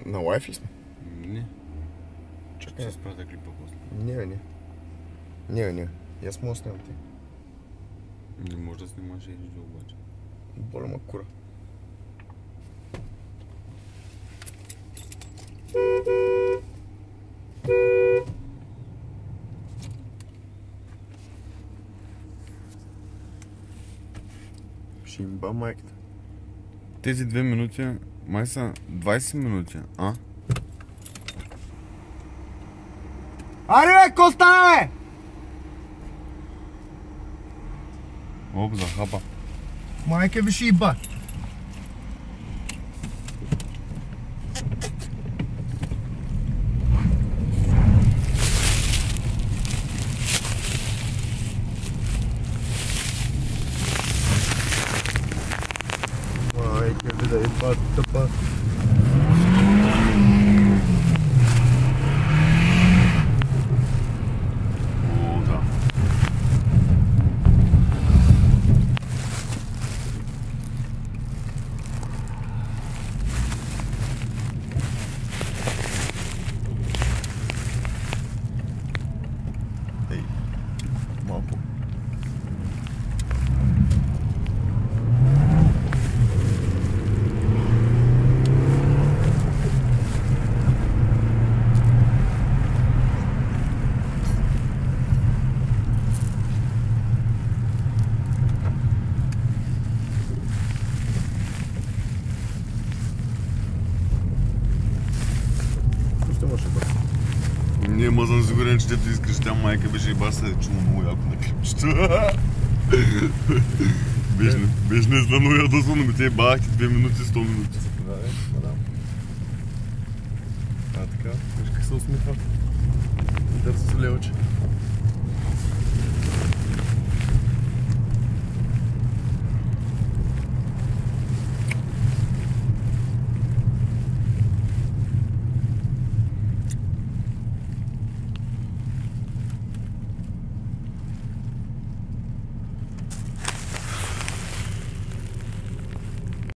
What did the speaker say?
На Wi-Fi сме? Не. Чакай. Ще спрата клипа после. Не. Аз мога да снимам ти. Не може да снимаш и видео обаче. Боля ма кура. Ще им ба майката. Тези 2 минути май са 20 минути, а? Аре бе, ко стана бе? Оп, захапа. Майка ви ще и ба. Майка ви да и ба тъпа. О, да. Ей, малко. Ще може да. Не, ма съм сигурен, че дето искаш, тя майка беше и баса да чума много яко на клипчето. Беше незнано ядосно, но те бахте 2 минути, 100 минути. Заповядай, мадам. А така, виж как се усмихва. И дърса с левче.